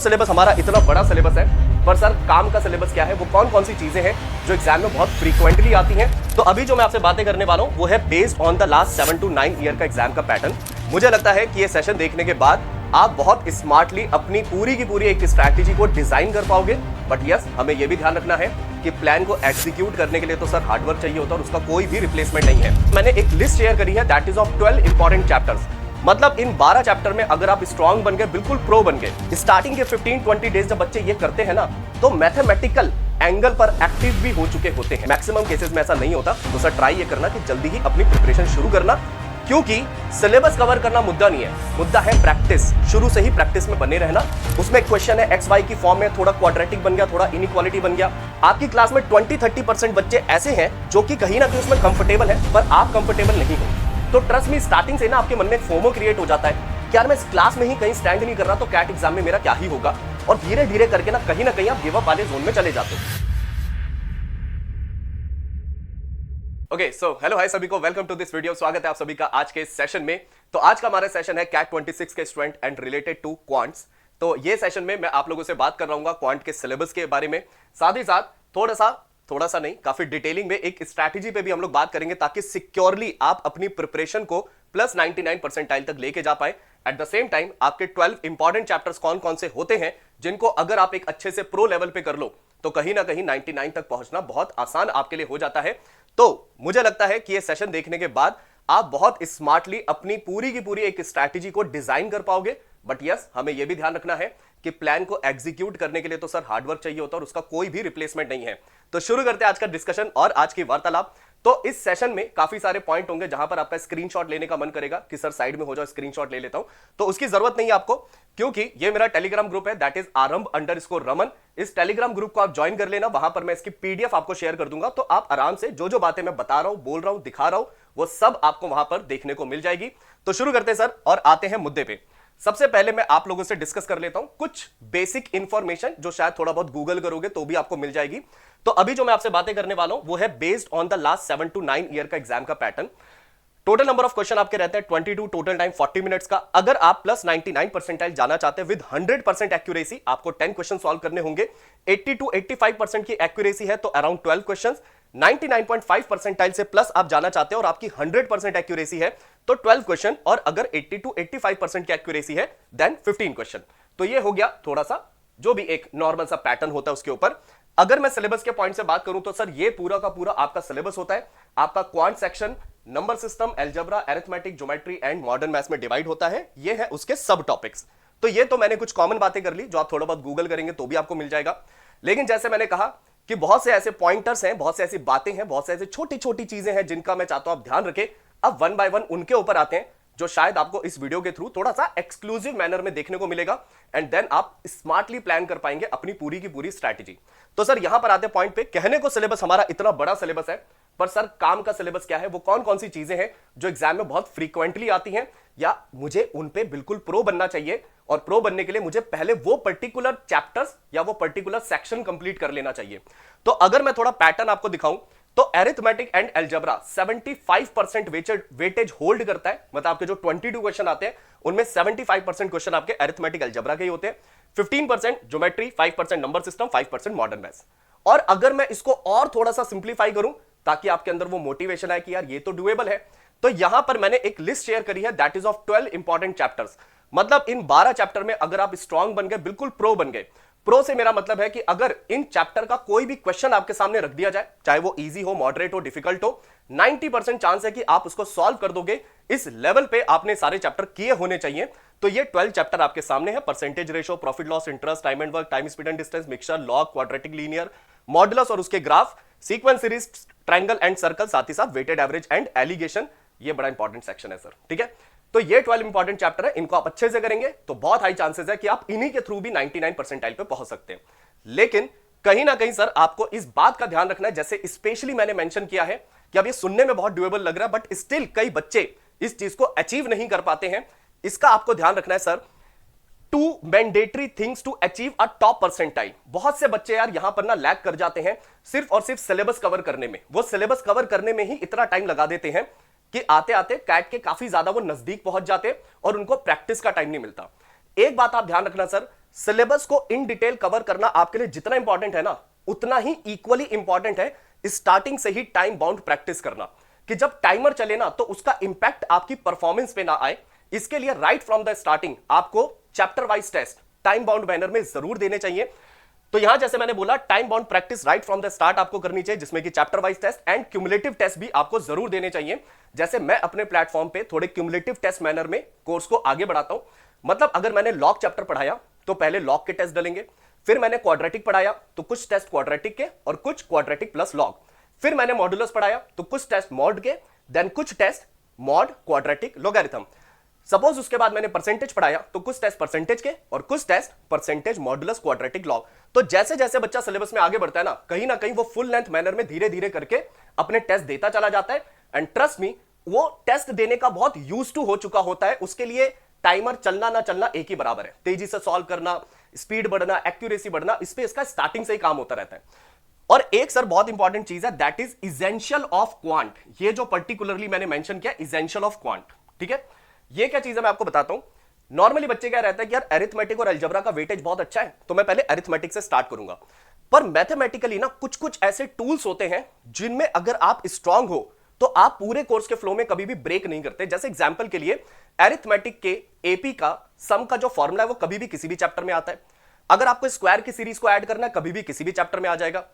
Syllabus हमारा इतना बड़ा सिलेबस है, पर सर काम का सिलेबस क्या है, वो कौन कौन सी चीजें हैं जो एग्जाम में बहुत फ्रीक्वेंटली आती हैं। तो अभी जो मैं आपसे बातें करने वाला हूं वो है based on the last 7 to 9 year का एग्जाम का पैटर्न। मुझे लगता है कि ये सेशन देखने के बाद आप बहुत स्मार्टली अपनी पूरी की पूरी एक स्ट्रैटेजी को डिजाइन कर पाओगे। बट यस, हमें यह भी ध्यान रखना है कि प्लान को एग्जीक्यूट करने के लिए तो सर हार्डवर्क चाहिए होता है और उसका कोई भी रिप्लेसमेंट नहीं है। मैंने एक लिस्ट शेयर करी है, that is of 12 important chapters. मतलब इन 12 चैप्टर में अगर आप स्ट्रांग बन गए, बिल्कुल प्रो बन गए, स्टार्टिंग के 15-20 डेज जब बच्चे ये करते हैं ना, तो मैथमेटिकल एंगल पर एक्टिव भी हो चुके होते हैं। मैक्सिमम केसेस में ऐसा नहीं होता, तो सर ट्राई ये करना कि जल्दी ही अपनी प्रिपरेशन शुरू करना, क्योंकि सिलेबस कवर करना मुद्दा नहीं है, मुद्दा है प्रैक्टिस। शुरू से ही प्रैक्टिस में बने रहना। उसमें क्वेश्चन है एक्स वाई की फॉर्म में, थोड़ा क्वाड्रेटिक बन गया, थोड़ा इनइक्वालिटी बन गया। आपकी क्लास में 20-30% बच्चे ऐसे हैं जो कि कहीं ना कहीं उसमें कंफर्टेबल है, पर आप कंफर्टेबल नहीं हो। तो ट्रस्ट मी, स्टार्टिंग से ना आपके मन में फोमो क्रिएट हो जाता है कि यार मैं इस क्लास में ही कहीं स्टैंड नहीं कर रहा, तो कैट एग्जाम में मेरा क्या ही होगा। और धीरे धीरे करके ना कहीं आप गिव अप वाले जोन में चले जाते हो। ओके, सो हेलो हाय सभी को, वेलकम टू दिस वीडियो। स्वागत है आप सभी का आज के इस सेशन में। तो आज का हमारा सेशन है कैट 26 के student and related to quants. तो ये सेशन में मैं आप लोगों से बात कर रहा हूँ क्वांट के सिलेबस के बारे में, साथ ही साथ थोड़ा सा नहीं, काफी डिटेलिंग में एक स्ट्रैटेजी पे भी हम लोग बात करेंगे, ताकि सिक्योरली आप अपनी प्रिपरेशन को प्लस 99 परसेंटाइल तक लेके जा पाए। एट द सेम टाइम आपके 12 इंपॉर्टेंट चैप्टर्स कौन कौन से होते हैं, जिनको अगर आप एक अच्छे से प्रो लेवल पे कर लो तो कहीं ना कहीं 99 तक पहुंचना बहुत आसान आपके लिए हो जाता है। तो मुझे लगता है कि ये सेशन देखने के बाद आप बहुत स्मार्टली अपनी पूरी की पूरी एक स्ट्रैटेजी को डिजाइन कर पाओगे। बट यस, हमें यह भी ध्यान रखना है कि प्लान को एग्जीक्यूट करने के लिए तो सर हार्डवर्क चाहिए होता है और उसका कोई भी रिप्लेसमेंट नहीं है। तो शुरू करते हैं आज का डिस्कशन और आज की वार्तालाप। तो इस सेशन में काफी सारे पॉइंट होंगे जहां पर आपका स्क्रीनशॉट लेने का मन करेगा कि सर साइड में हो जाओ, स्क्रीनशॉट ले लेता हूं। तो उसकी जरूरत नहीं है आपको, क्योंकि ये मेरा टेलीग्राम ग्रुप है, दैट इज आरंभ_रमन। इस टेलीग्राम ग्रुप को आप ज्वाइन कर लेना, वहां पर मैं इसकी पीडीएफ आपको शेयर कर दूंगा। तो आप आराम से जो जो बातें मैं बता रहा हूं, बोल रहा हूं, दिखा रहा हूं, वो सब आपको वहां पर देखने को मिल जाएगी। तो शुरू करते हैं सर और आते हैं मुद्दे पे। सबसे पहले मैं आप लोगों से डिस्कस कर लेता हूं कुछ बेसिक इंफॉर्मेशन जो शायद थोड़ा बहुत गूगल करोगे तो भी आपको मिल जाएगी। तो अभी जो मैं आपसे बातें करने वाला हूं वो है based on the last 7 to 9 year का एग्जाम का pattern. Total number of question आपके रहते हैं 22, टोटल टाइम 40 मिनट्स का। अगर आप प्लस 99 परसेंटाइल जाना चाहते हैं विद 100% एक्यूरेसी, आपको 10 क्वेश्चन सॉल्व करने होंगे। 80 to 85% की एक्यूरेसी है तो अराउंड 12 क्वेश्चन। 99.5 परसेंटाइल से प्लस आप जाना चाहते हैं और आपकी 100% एक्यूरेसी है तो 12 क्वेश्चन, और अगर 80 to 85% की एक्यूरेसी है देन 15 क्वेश्चन। तो ये हो गया थोड़ा सा जो भी एक नॉर्मल सा पैटर्न होता है उसके ऊपर। अगर मैं सिलेबस के पॉइंट से बात करूं तो सर ये पूरा का पूरा आपका सिलेबस होता है। आपका quant section number system, algebra, arithmetic, geometry and modern maths में डिवाइड होता है। ये है उसके सब टॉपिक्स। तो ये तो मैंने कुछ कॉमन बातें कर ली जो आप थोड़ा बहुत गूगल करेंगे तो भी आपको मिल जाएगा। लेकिन जैसे मैंने कहा कि बहुत से ऐसे पॉइंटर्स हैं, बहुत से ऐसी बातें हैं, बहुत से ऐसी छोटी छोटी चीजें हैं जिनका मैं चाहता हूं आप ध्यान रखें। अब वन बाय वन उनके ऊपर आते हैं जो शायद आपको इस वीडियो के थ्रू थोड़ा सा एक्सक्लूसिव मैनर में देखने को मिलेगा, एंड देन आप स्मार्टली प्लान कर पाएंगे अपनी पूरी की पूरी स्ट्रैटेजी। तो सर यहां पर आते पॉइंट पे, कहने को सिलेबस हमारा इतना बड़ा सिलेबस है, पर सर काम का सिलेबस क्या है, वो कौन कौन सी चीजें हैं जो एग्जाम में बहुत फ्रीक्वेंटली आती हैं, या मुझे उन पे बिल्कुल प्रो बनना चाहिए, और प्रो बनने के लिए मुझे पहले वो पर्टिकुलर चैप्टर्स या वो पर्टिकुलर सेक्शन कंप्लीट कर लेना चाहिए। तो अगर मैं थोड़ा पैटर्न आपको दिखाऊं तो arithmetic and algebra 75% weightage hold करता है। मतलब आपके जो 22 क्वेश्चन आते हैं उनमें 75% क्वेश्चन आपके अरिथमेटिक अलजेब्रा के ही होते हैं। 15% geometry, 5% number system, 5% modern maths. और अगर मैं इसको और थोड़ा सा सिंप्लीफाई करूं ताकि आपके अंदर वो मोटिवेशन आए कि यार ये तो डुएबल है, तो यहां पर मैंने एक लिस्ट शेयर करी है, that is of 12 important chapters. मतलब इन 12 चैप्टर में अगर आप स्ट्रांग बन गए, बिल्कुल प्रो बन गए। प्रो से मेरा मतलब है कि अगर इन चैप्टर का कोई भी क्वेश्चन आपके सामने रख दिया जाए, चाहे वो इजी हो, मॉडरेट हो, डिफिकल्ट हो, 90% चांस है कि आप उसको सॉल्व कर दोगे। इस लेवल पे आपने सारे चैप्टर किए होने चाहिए। तो ये 12 चैप्टर आपके सामने है। Percentage ratio, profit loss, interest, time and work, time speed and distance, mixture, log, quadratic linear, modulus और उसके graph, sequence series, triangle and circle, साथ ही साथ वेटेड एवरेज एंड एलिगेशन। ये बड़ा इंपॉर्टेंट सेक्शन है सर, ठीक है। तो ये 12 इंपॉर्टेंट चैप्टर है, इनको आप अच्छे से करेंगे तो बहुत हाई चांसेस है कि आप इन्हीं के थ्रू भी 99 परसेंटाइल पे पहुंच सकते हैं। लेकिन कहीं ना कहीं सर आपको इस बात का ध्यान रखना है, जैसे स्पेशली मैंने मेंशन किया है कि अब ये सुनने में बहुत ड्यूएबल लग रहा है, बट स्टिल कई बच्चे इस चीज को अचीव नहीं कर पाते हैं। इसका आपको ध्यान रखना है sir. 2 mandatory things to achieve a top percentile. बहुत से बच्चे यार यहां पर ना लैग कर जाते हैं सिर्फ और सिर्फ सिलेबस कवर करने में। वो सिलेबस कवर करने में ही इतना टाइम लगा देते हैं कि आते आते कैट के काफी ज्यादा वो नजदीक पहुंच जाते और उनको प्रैक्टिस का टाइम नहीं मिलता। एक बात आप ध्यान रखना सर, सिलेबस को इन डिटेल कवर करना आपके लिए जितना इंपॉर्टेंट है ना, उतना ही इक्वली इंपॉर्टेंट है स्टार्टिंग से ही टाइम बाउंड प्रैक्टिस करना, कि जब टाइमर चले ना तो उसका इंपैक्ट आपकी परफॉर्मेंस पे ना आए। इसके लिए राइट फ्रॉम द स्टार्टिंग आपको chapter wise test time bound manner में जरूर देने चाहिए। तो यहां जैसे मैंने बोला, time bound practice right from the start आपको करनी चाहिए, जिसमें कि chapter wise test and cumulative test भी आपको जरूर देने चाहिए। जैसे मैं अपने प्लेटफॉर्म पे थोड़े क्यूमुलेटिव टेस्ट मैनर में कोर्स को आगे बढ़ाता हूं। मतलब अगर मैंने लॉग चैप्टर पढ़ाया तो पहले लॉग के टेस्ट डलेंगे, फिर मैंने क्वाड्रेटिक पढ़ाया तो कुछ टेस्ट क्वाड्रेटिक के और कुछ क्वाड्रेटिक प्लस लॉग, फिर मैंने मॉडुलस पढ़ाया तो कुछ टेस्ट मॉड के, देन कुछ test mod quadratic logarithm. Suppose उसके बाद मैंने परसेंटेज पढ़ाया तो कुछ टेस्ट परसेंटेज के और कुछ test percentage modulus quadratic log. तो जैसे जैसे बच्चा सिलेबस में आगे बढ़ता है ना कहीं वो फुल लेंथ मैनर में धीरे धीरे करके अपने टेस्ट देता चला जाता है। एंड ट्रस्ट मी, वो टेस्ट देने का बहुत यूज टू हो चुका होता है। उसके लिए टाइमर चलना ना चलना एक ही बराबर है। तेजी से सॉल्व करना, स्पीड बढ़ना, एक्यूरेसी बढ़ना, इस पे इसका स्टार्टिंग से ही काम होता रहता है। और एक सर बहुत इंपॉर्टेंट चीज है, that is essential of quant. ये जो पर्टिकुलरली मैंने मेंशन किया, इसेंशियल ऑफ क्वांट, ठीक है। ये क्या चीज है मैं आपको बताता हूं। नॉर्मली बच्चे क्या रहता है कि यार अरिथमेटिक और अलजेब्रा का वेटेज बहुत अच्छा है, तो मैं पहले अरिथमेटिक से स्टार्ट करूंगा। पर मैथमेटिकली ना कुछ कुछ ऐसे टूल्स होते हैं जिनमें अगर आप स्ट्रांग हो तो आप पूरे कोर्स के फ्लो में कभी भी ब्रेक नहीं करते। जैसे एग्जांपल के लिए अरिथमेटिक के एपी का सम का जो फॉर्मूला है वो कभी भी किसी भी चैप्टर में आता है। अगर आपको स्क्वायर की सीरीज को ऐड करना है, कभी भी किसी भी चैप्टर में आ जाएगा।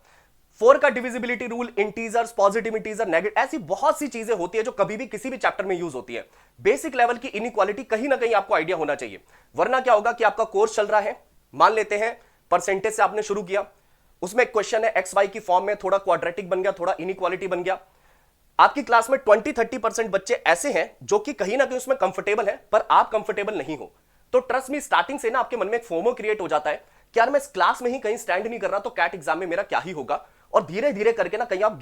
4 का divisibility rule, integers, positive integer, negative, ऐसी बहुत सी चीजें होती है जो कभी भी किसी भी चैप्टर में यूज होती है। बेसिक लेवल की इनइक्वालिटी कहीं ना कहीं आपको आइडिया होना चाहिए, वरना क्या होगा कि आपका कोर्स चल रहा है, मान लेते हैं परसेंटेज से आपने शुरू किया, उसमें एक क्वेश्चन है एक्स वाई की फॉर्म में, थोड़ा क्वाड्रेटिक बन गया, थोड़ा इनइक्वालिटी बन गया। आपकी क्लास में 20-30% बच्चे ऐसे हैं जो कि कहीं ना कहीं उसमें कंफर्टेबल है, पर आप कंफर्टेबल नहीं हो। तो ट्रस्ट मी, स्टार्टिंग से ना आपके मन में एक फोमो क्रिएट हो जाता है कि यार मैं इस क्लास में ही कहीं स्टैंड नहीं कर रहा तो कैट एग्जाम में मेरा क्या ही होगा। और धीरे धीरे करके ना कहीं आप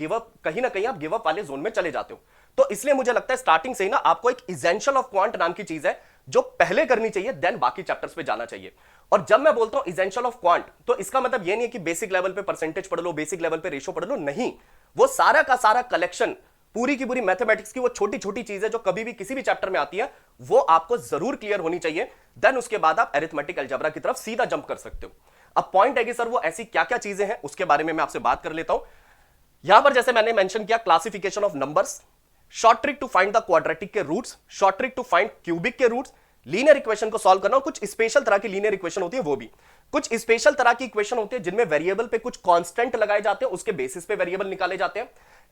गिव अप वाले जोन में चले जाते हो। तो इसलिए मुझे लगता है स्टार्टिंग से ही ना आपको एक इसेंशियल ऑफ क्वांट नाम की चीज है जो पहले करनी चाहिए, देन बाकी चैप्टर्स पे जाना चाहिए। और जब मैं बोलता हूं इसेंशियल ऑफ क्वांट, तो इसका मतलब ये नहीं है कि बेसिक लेवल पे परसेंटेज पढ़ लो, बेसिक लेवल पे रेशो पढ़ लो, नहीं। वो सारा का सारा कलेक्शन, पूरी की पूरी मैथमेटिक्स की वो छोटी छोटी चीजें जो कभी भी किसी भी चैप्टर में आती है, वो आपको जरूर क्लियर होनी चाहिए। देन उसके बाद आप अरिथमेटिक अलजेब्रा की तरफ सीधा जंप कर सकते हो। अब पॉइंट है कि सर वो ऐसी क्या क्या चीजें हैं, उसके बारे में मैं आपसे बात कर लेता हूं। यहां पर जैसे मैंने मेंशन किया, classification of numbers, short trick to find the quadratic के roots, short trick to find cubic के रूट्स, लीनियर इक्वेशन को सॉल्व करना। और कुछ स्पेशल तरह की लीनियर इक्वेशन होती है, वो भी कुछ स्पेशल तरह की इक्वेशन होती है जिनमें वेरिएबल पे कुछ कांस्टेंट लगाए जाते हैं, उसके बेसिस पे वेरिएबल निकाले जाते हैं।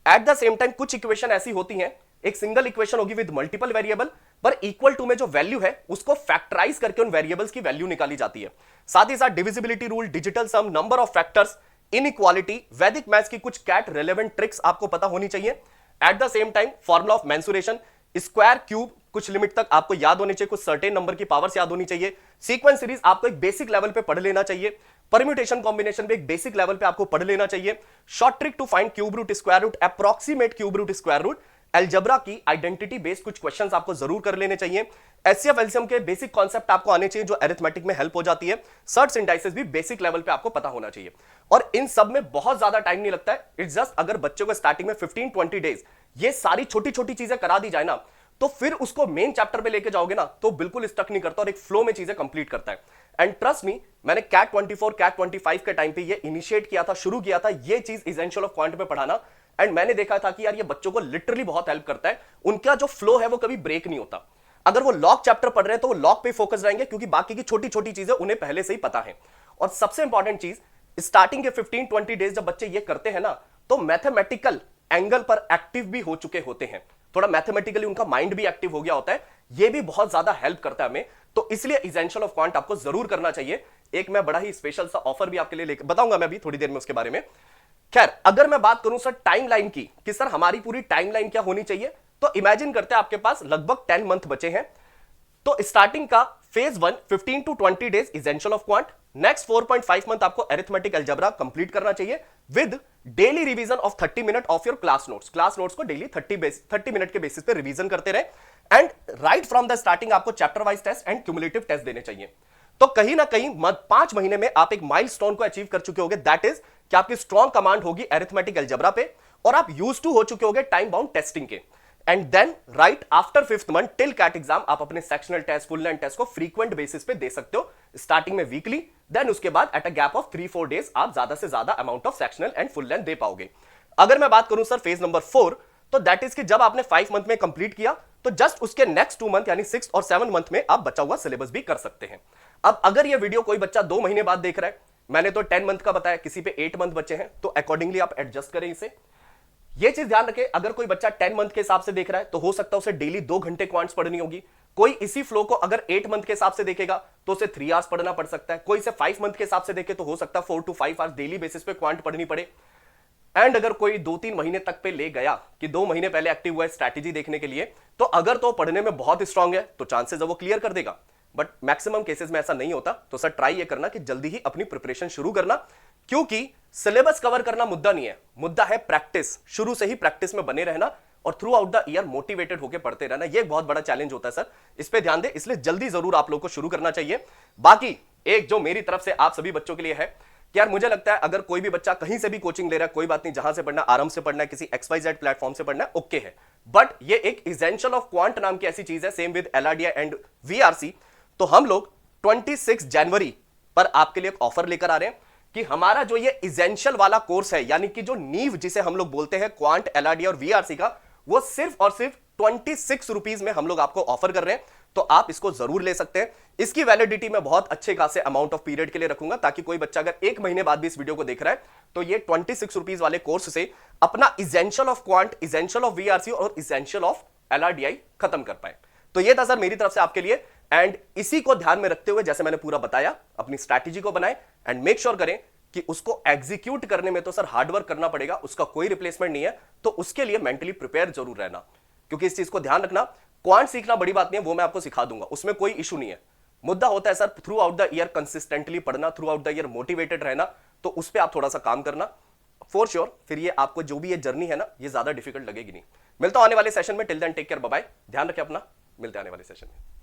एट द सेम टाइम कुछ इक्वेशन ऐसी होती हैं, एक सिंगल इक्वेशन होगी विद मल्टीपल वेरिएबल, पर इक्वल टू में जो वैल्यू है उसको फैक्टराइज करके उन वेरिएबल्स की वैल्यू निकाली जाती है। साथ ही साथ divisibility rule, digital sum, number of factors, inequality, Vedic maths की कुछ कैट रेलेवेंट ट्रिक्स आपको पता होनी चाहिए। At the same time formula of mensuration, square, cube, कुछ लिमिट तक आपको याद होनी चाहिए, कुछ सर्टेन नंबर की पावर्स याद होनी चाहिए। सीक्वेंस सीरीज आपको एक बेसिक लेवल पे पढ़ लेना चाहिए। परम्यूटेशन कॉम्बिनेशन भी एक बेसिक लेवल पे आपको पढ़ लेना चाहिए। Short trick to find cube root, square root, approximate cube root, square root, algebra की आइडेंटिटी बेस्ड कुछ क्वेश्चंस आपको जरूर कर लेने चाहिए। एचसीएफ एलसीएम के बेसिक कॉन्सेप्ट आपको आने चाहिए जो अरिथमेटिक में हेल्प हो जाती है। सर्ट्स इंडाइसेस भी बेसिक लेवल पे आपको पता होना चाहिए। और इन सब में बहुत ज्यादा टाइम नहीं लगता है। इट्स जस्ट अगर बच्चों को स्टार्टिंग में 15-20 डेज ये सारी छोटी छोटी चीजें करा दी जाए ना, तो फिर उसको मेन चैप्टर पे लेके जाओगे ना तो बिल्कुल स्टक नहीं करता और एक फ्लो में चीजें कंप्लीट करता है। एंड ट्रस्ट मी, मैंने कैट 24, कैट 25 के टाइम पे ये इनिशिएट किया था, शुरू किया था ये चीज इसेंशियल ऑफ क्वांट में पढ़ाना। एंड मैंने देखा था कि यार ये बच्चों को लिटरली बहुत हेल्प करता है। उनका जो फ्लो है वो कभी ब्रेक नहीं होता। अगर वो लॉग चैप्टर पढ़ रहे हैं तो वो लॉग पे फोकस रहेंगे, क्योंकि बाकी की छोटी छोटी चीजें उन्हें पहले से ही पता है। और सबसे इंपॉर्टेंट चीज, स्टार्टिंग के 15-20 डेज जब बच्चे ये करते हैं ना, तो मैथमेटिकल एंगल पर एक्टिव भी हो चुके होते हैं। थोड़ा मैथमेटिकली उनका माइंड भी एक्टिव हो गया होता है। ये भी बहुत ज्यादा हेल्प करता है हमें। तो इसलिए इसेंशियल ऑफ क्वांट आपको जरूर करना चाहिए। एक मैं बड़ा ही स्पेशल सा ऑफर भी आपके लिए लेकर बताऊंगा मैं भी थोड़ी देर में उसके बारे में। खैर, अगर मैं बात करूं सर टाइमलाइन की कि सर हमारी पूरी टाइमलाइन क्या होनी चाहिए, तो इमेजिन करते हैं आपके पास लगभग 10 मंथ बचे हैं। तो स्टार्टिंग का phase 1 15 to 20 days essential of quant, next 4.5 month आपको अरिथमेटिक अलजेब्रा कंप्लीट करना चाहिए with daily revision of 30 minute of your class notes. Class notes को डेली 30 मिनट के बेसिस पे रिवीजन करते रहे। And right from the starting आपको chapter wise test and cumulative test देने चाहिए। तो कहीं ना कहीं 5 महीने में आप एक माइलस्टोन को अचीव कर चुके होगे, दैट इज कि आपकी स्ट्रॉन्ग कमांड होगी अरिथमेटिक अलजेब्रा पे, और आप यूज टू हो चुके होगे टाइम बाउंड टेस्टिंग के। And then right after 5th month till CAT exam आप अपने sectional test, full length test को फ्रीक्वेंट बेसिस पे दे सकते हो। स्टार्टिंग में वीकली, देन उसके बाद at a gap of 3-4 days आप ज्यादा से ज्यादा amount of sectional and full length दे पाओगे। अगर मैं बात करूं सर फेज नंबर 4, तो दैट इज कि जब आपने 5 मंथ में कंप्लीट किया तो जस्ट उसके नेक्स्ट 2 मंथ यानी 6 और 7 मंथ में आप बचा हुआ सिलेबस भी कर सकते हैं। अब अगर ये वीडियो कोई बच्चा 2 महीने बाद देख रहा है, मैंने तो 10 मंथ का बताया, किसी पे 8 मंथ बचे हैं, तो अकॉर्डिंगली आप एडजस्ट करें इसे। ये चीज ध्यान रखें, अगर कोई बच्चा 10 मंथ के हिसाब से देख रहा है तो हो सकता है उसे डेली 2 घंटे क्वांट्स पढ़नी होगी। कोई इसी फ्लो को अगर 8 मंथ के हिसाब से देखेगा तो उसे 3 आवर्स पढ़ना पड़ सकता है। कोई इसे 5 मंथ के हिसाब से देखे तो हो सकता है 4 to 5 आवर्स डेली बेसिस पे क्वांट पढ़नी पड़े। एंड अगर कोई 2-3 महीने तक पे ले गया कि 2 महीने पहले एक्टिव हुआ है स्ट्रैटेजी देखने के लिए, तो अगर तो पढ़ने में बहुत स्ट्रांग है तो चांसेस है वो क्लियर कर देगा, बट मैक्सिमम केसेस में ऐसा नहीं होता। तो सर ट्राई ये करना कि जल्दी ही अपनी प्रिपरेशन शुरू करना, क्योंकि सिलेबस कवर करना मुद्दा नहीं है, मुद्दा है प्रैक्टिस। शुरू से ही प्रैक्टिस में बने रहना और through out the year motivated होकर पढ़ते रहना, ये बहुत बड़ा चैलेंज होता है सर, इस पे ध्यान दे। इसलिए जल्दी जरूर आप लोग को शुरू करना चाहिए। बाकी एक जो मेरी तरफ से आप सभी बच्चों के लिए है कि यार मुझे लगता है अगर कोई भी बच्चा कहीं से भी कोचिंग ले रहा है, कोई बात नहीं, जहां से पढ़ना आराम से पढ़ना है, किसी XYZ प्लेटफॉर्म से पढ़ना है, ओके है, बट ये एक एसेंशियल ऑफ क्वांट नाम की ऐसी चीज है, same with LRDI and VRC। तो हम लोग 26 जनवरी पर आपके लिए एक ऑफर लेकर आ रहे हैं कि हमारा जो ये एसेंशियल वाला कोर्स है, यानी कि जो नींव जिसे हम लोग बोलते हैं क्वांट, LRDI और VRC का, वो सिर्फ और सिर्फ 26 रुपीज में हम लोग आपको ऑफर कर रहे हैं। तो आप इसको जरूर ले सकते हैं। इसकी वैलिडिटी मैं बहुत अच्छे खासे अमाउंट ऑफ पीरियड के लिए रखूंगा, ताकि कोई बच्चा अगर 1 महीने बाद भी इस वीडियो को देख रहा है तो ये 26 रुपीज वाले कोर्स से अपना essential of quant, essential of VRC और एसेंशियल ऑफ LRDI खत्म कर पाए। तो ये था सर मेरी तरफ से आपके लिए, एंड इसी को ध्यान में रखते हुए जैसे मैंने पूरा बताया अपनी स्ट्रैटेजी को बनाए एंड मेक श्योर करें कि उसको एग्जीक्यूट करने में तो सर हार्डवर्क करना पड़ेगा, उसका कोई रिप्लेसमेंट नहीं है। तो उसके लिए मेंटली प्रिपेयर जरूर रहना, क्योंकि इस चीज को ध्यान रखना, क्वांट सीखना बड़ी बात नहीं है, वो मैं आपको सिखा दूंगा, उसमें कोई इशू नहीं है। मुद्दा होता है sir throughout the year consistently पढ़ना, throughout the year motivated रहना। तो उस पर आप थोड़ा सा काम करना फॉर श्योर, फिर ये आपको जो भी ये जर्नी है ना, ये ज्यादा डिफिकल्ट लगेगी नहीं। मिलता हूं आने वाले सेशन में, till then take care, bye bye, ध्यान रखें अपना, मिलते हैं आने वाले सेशन में।